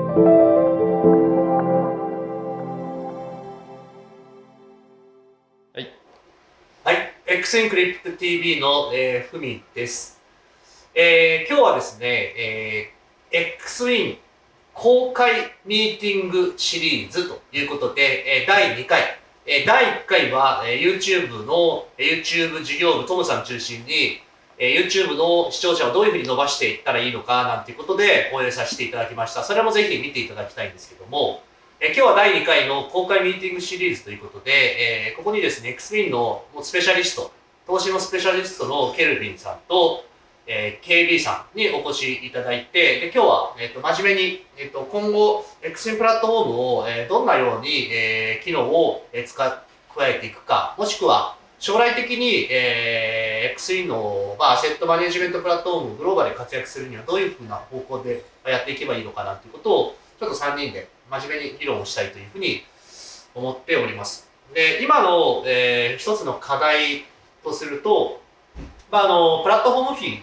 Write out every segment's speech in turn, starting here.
はい、はい、Xエンクリプト TV の、ふみです。今日はですね、X ウィン公開ミーティングシリーズということで、第2回、第1回は、YouTube の YouTube 事業部トムさん中心に、YouTube の視聴者をどういうふうに伸ばしていったらいいのかなんていうことで応援させていただきました。それもぜひ見ていただきたいんですけども、今日は第2回の公開ミーティングシリーズということで、ここにですね、X ウィンのスペシャリスト、投資のスペシャリストのケルビンさんと、KB さんにお越しいただいて、で今日は、真面目に、今後 X ウィンプラットフォームを、どんなように、機能を、加えていくか、もしくは将来的に、X ウィンの、アセットマネジメントプラットフォームグローバルで活躍するにはどういうふうな方向でやっていけばいいのかなということをちょっと3人で真面目に議論をしたいというふうに思っております。で今の、一つの課題とすると、プラットフォームフィー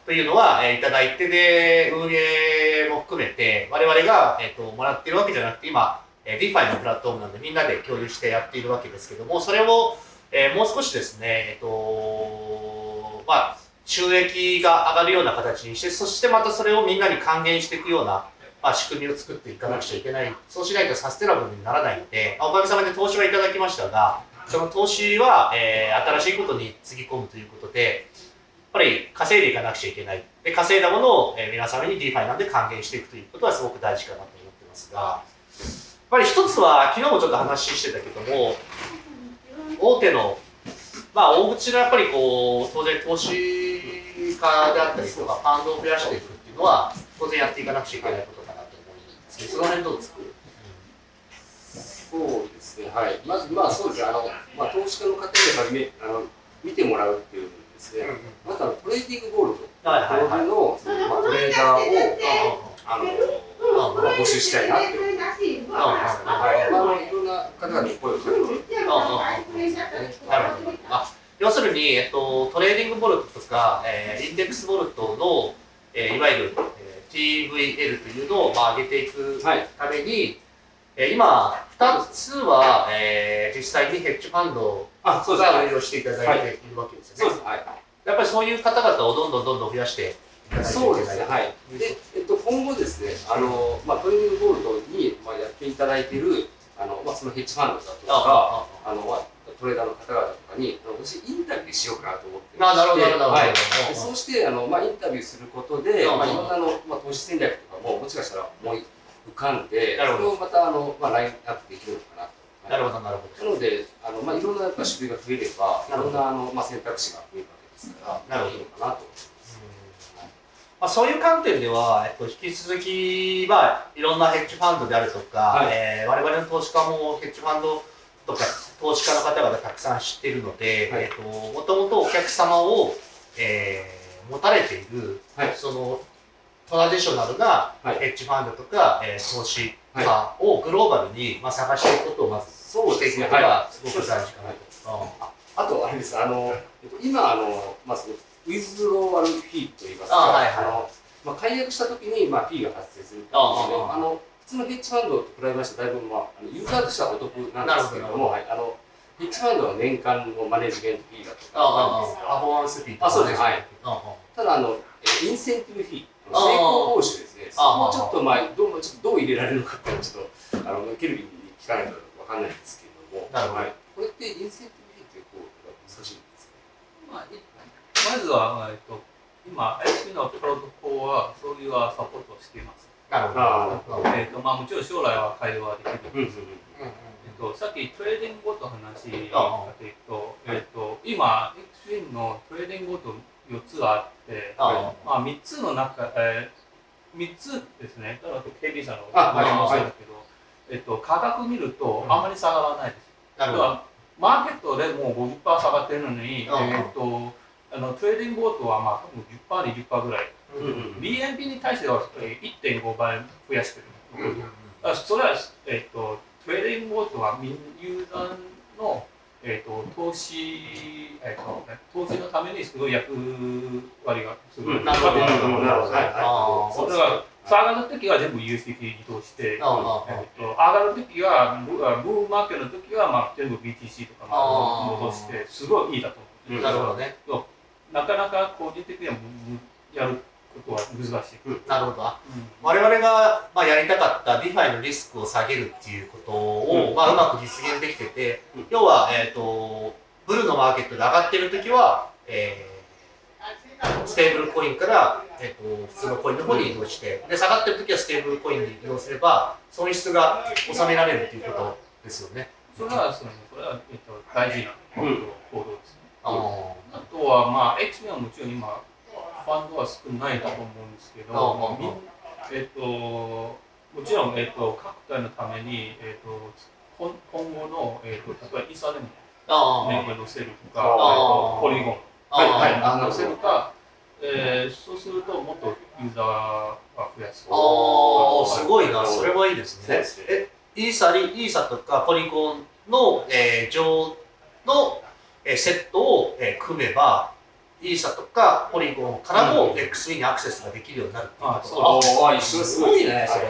というのは、いただいて、で運営も含めて我々が、もらっているわけじゃなくて、今 DeFi のプラットフォームなんでみんなで共有してやっているわけですけども、それを、もう少しですね、収益が上がるような形にして、そしてまたそれをみんなに還元していくような、仕組みを作っていかなくちゃいけない。そうしないとサステナブルにならないので、おかげさまで投資はいただきましたが、その投資は、新しいことにつぎ込むということで、やっぱり稼いでいかなくちゃいけない。で、稼いだものを、皆様に DeFi なんで還元していくということはすごく大事かなと思ってますが、やっぱり一つは、昨日もちょっと話してたけども、大手の、大口のやっぱりこう、当然投資家であったりとか、ファンドを増やしていくっていうのは、当然やっていかなくちゃいけないことかなと思うんですけど、その辺どうですか？そうですね、はい。まず、そうですね、投資家の方で見てもらうっていうですね、まずトレーディングゴールドのトレーダーを募集したいなって思います。いろんな方々に声をかけて。要するに、トレーディングボルトとか、インデックスボルトの、いわゆる、TVL というのを、上げていくために、今2つは、実際にヘッジファンドが運用していただいているわけですよね。やっぱりそういう方々をどんどん増やしていかないといけない。そうですね、はい。で、今後ですね、トレーディングゴールドに、やっていただいているそのヘッジファンドだとかトレーダーの方々とかに私インタビューしようかなと思ってまして、そうしてインタビューすることでいろんな投資戦略とかももしかしたら思い浮かんで、それをまたラインナップできるのかなと。なるほどなるほど。なのでいろんな種類が増えればいろんな選択肢が増えるわけですからいいのかなと思います。そういう観点では、引き続き、いろんなヘッジファンドであるとか、我々の投資家もヘッジファンドとか投資家の方々たくさん知っているので、もともとお客様を、持たれている、そのトラディショナルなヘッジファンドとか、投資家をグローバルに、探していくことをまずしていくことがすごく大事かなと。あとあれです、今ウィズローアルフィーといいますか、解約したときにフィーが発生するんですけど、普通のヘッジファンドと比べましてだいぶユーザーとしてはお得なんですけれども、ヘッジファンドは年間のマネジメントフィーだとかあるんですが、パフォーマンスフィーとか、そうです、はい。ただインセンティブフィー、成功報酬ですね、そこをちょっとどう入れられるのかっていうのはちょっとケルビンに聞かないとわかんないんですけれども、これってインセンティブフィーって難しいんですか？まずは、今、IC のプロトコルはそういうサポートをしています。もちろん将来は改良はできるんですけど、さっきトレーディングごと話今、XWIN のトレーディングごと4つあって、3つの中、3つですね、あと KB さんのもそうだけど、価格見るとあまり下がらないです。だからマーケットでもう 50% 下がってるのに、トレーディングボートは多分 10%、20% ぐらい。BNP に対しては 1.5 倍増やしてる。それは、トレーディングボートはユーザーの、投資のためにすごい役割がすごい。なるほど。それはそう上がるときは全部 USDT に移動して、上がるときは、ブーマーケットのときは、まあ、全部 BTC とか戻して、すごいいいだと思う。なるほどね。なかなか個人的にはやることは難しい。なるほど。我々が、まあ、やりたかった DeFi のリスクを下げるっていうことを、まあ、うまく実現できてて、要は、ブルのマーケットで上がってるときは、ステーブルコインから、普通のコインの方に移動して、で下がってるときはステーブルコインに移動すれば、損失が収められるっていうことですよね。それは、大事な行動ですね。あとは、まあ、X はもちろん今、ファンドは少ないと思うんですけど、もちろん、各体のために、今後の、例えばイーサでも載せるとか、ポリゴン載せるか、そうするともっとユーザーが増やす。すごいな、それはいいですね。イーサとかポリゴンの、上のセットを組めば、イーサとかポリゴンからも XE にアクセスができるようになるっていうことすごいね、それ。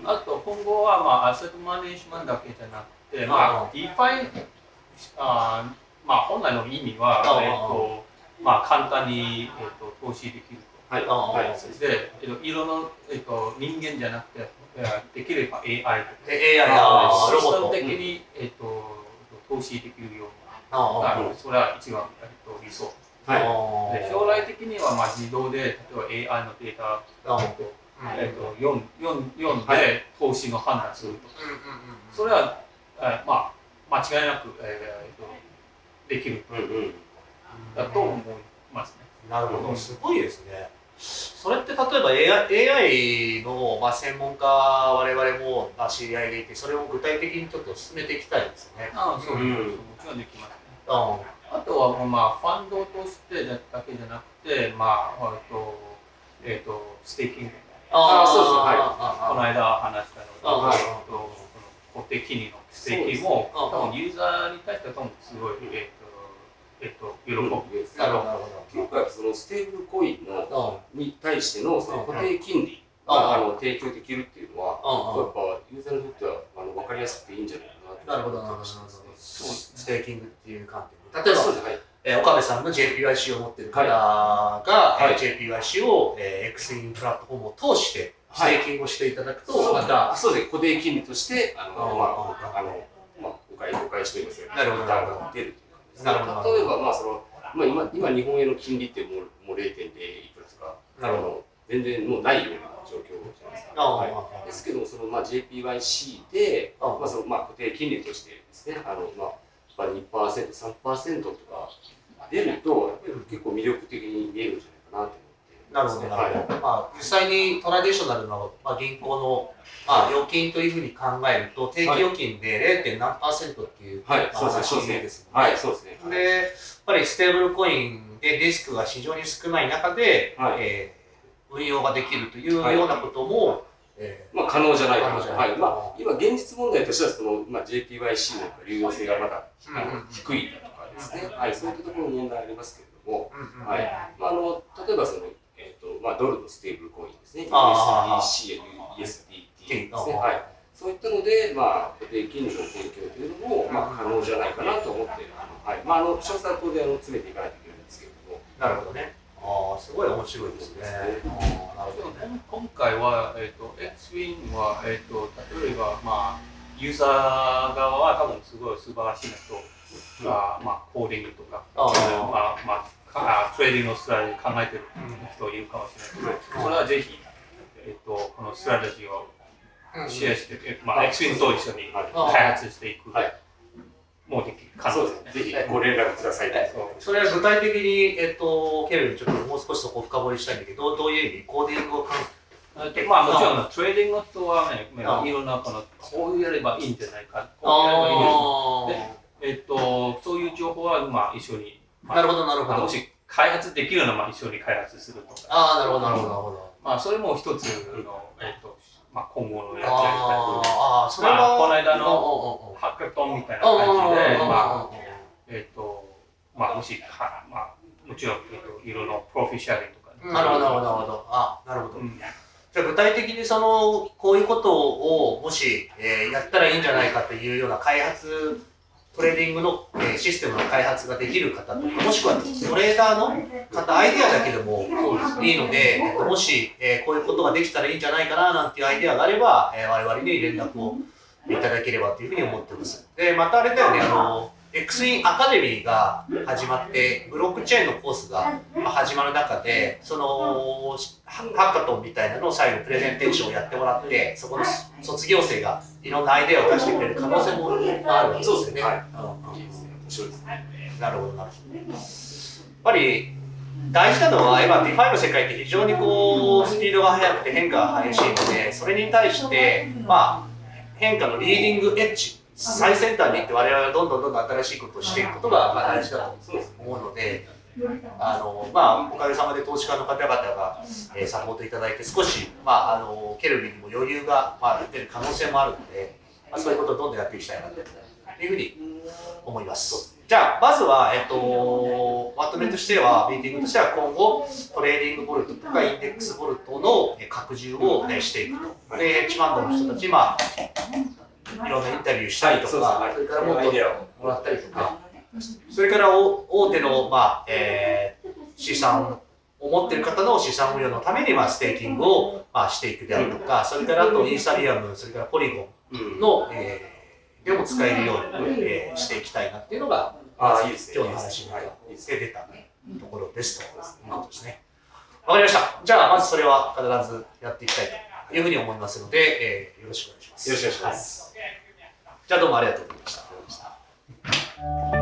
あと今後は、まあ、アセットマネージメントだけじゃなくて、まあ、DeFi、まあ、本来の意味は、まあ、簡単に、投資できると。で、いろんな、人間じゃなくて、できれば AI とか、システム的に、投資できるように。それは一番理想。で将来的にはまあ自動で例えば AI のデータを読んで投資の判断すると。それはまあ間違いなくできるだと思いますね。なるほど、すごいですね。それって例えば AI の、まあ、専門家我々も、まあ、知り合いがいて、それを具体的にちょっと進めていきたいですね。もちろんできますね。あとは、まあ、ファンドとしてだけじゃなくて、まあ、ステーキング。そうです。この間話したのと、固定金利のステーキングも、多分ユーザーに対しては多分すごい、喜ぶ。結構そのステーブルコインに対してのその固定金利を提供できるっていうのは、やっぱユーザーにとっては分かりやすくていいんじゃないかなと思います。ステーキングっていう観点で。例えば、岡部さんの JPYC を持っている方が、JPYC を XIN プラットフォームを通してステーキングをしていただくと、またそうですね、固定金利としてお返しといいますか、リターンが出るという感じですね。例えば、今日本円の金利ってもう 0.0 いくらとか、全然もうないような状況じゃないですか。ですけど、そのJPYC で固定金利としてですね、2%、3% とか出ると、結構魅力的に見えるんじゃないかなと思って。なるほど。まあ、実際にトラディショナルな、銀行の、預金というふうに考えると、定期預金で 0. 何%っていう話ですので、そうですね。で、やっぱりステーブルコインでリスクが非常に少ない中で、運用ができるというようなことも、可能じゃないかなと。今、現実問題としては、JPYC の流用性がまだ低いとかですね、そういったところの問題ありますけれども、例えばドルのステーブルコインですね、USDC や USDT ですね、そういったので、固定金利の提供というのも可能じゃないかなと思って、詳細は当然詰めていかないといけないんですけれども。なるほどね。すごい面白いですね。今回は、XWIN は、例えば、ユーザー側は多分すごい素晴らしい人が、コーディングとか、トレーディングのストラテジー考えてる人いるかもしれないけど、それはぜひ、このストラテジーをシェアして、XWIN と一緒に開発していく。もうできる可能ですね。ぜひご連絡ください。それは具体的に、ケルにちょっともう少しそこを深掘りしたいんだけど、どういう意味コーディングをもちろんトレーディングの人はね、いろんなこうやればいいんじゃないか、こうやればいいんじゃないか。そういう情報は一緒に。なるほど、なるほど。もし開発できるのは一緒に開発するとか。なるほど、なるほど。それも一つの、今後のやりたい。それはこの間のハッカトンみたいな感じで、もし、もちろん、いろいろプロフィシャリングとかなるほど、なるほど、なるほど。あ、なるほど。うん、じゃあ具体的にこういうことをもし、やったらいいんじゃないかというような開発、トレーディングの、システムの開発ができる方とか、もしくはトレーダーの方、アイデアだけでもいいので、もし、こういうことができたらいいんじゃないかななんていうアイデアがあれば、我々に連絡をいただければというふうに思っています。で、またあれだよね、X-Wing アカデミーが始まって、ブロックチェーンのコースが始まる中で、ハッカトンみたいなのを最後プレゼンテーションをやってもらって、そこの卒業生がいろんなアイデアを出してくれる可能性もあるわけですよね。いいですね。面白いですね。なるほど、なるほど。やっぱり大事なのは、今、ディファイの世界って非常にスピードが速くて変化が激しいので、それに対して、変化のリーディングエッジ、最先端に行って我々はどんどん新しいことをしていくことが大事だと思うので、おかげさまで投資家の方々がサポートいただいて、少し、ケルビンにも余裕が出る可能性もあるので、そういうことをどんどんやっていきたいなというふうに思います。じゃあ、まずは、まとめとしては、ミーティングとしては今後、トレーディングボルトとかインデックスボルトの拡充をしていくと。で、ヘッジファンドの人たち、いろんなインタビューしたりとか、それからもっともらったりとか、それから大手の、資産を持っている方の資産運用のために、ステーキングを、していくであるとか、それからあとイーサリアム、それからポリゴンの、でも使えるように、していきたいなっていうのが、今日の話に出たところですということですね。わかりました。じゃあ、まずそれは必ずやっていきたいというふうに思いますので、よろしくお願いします。よろしくお願いします。じゃあどうもありがとうございました。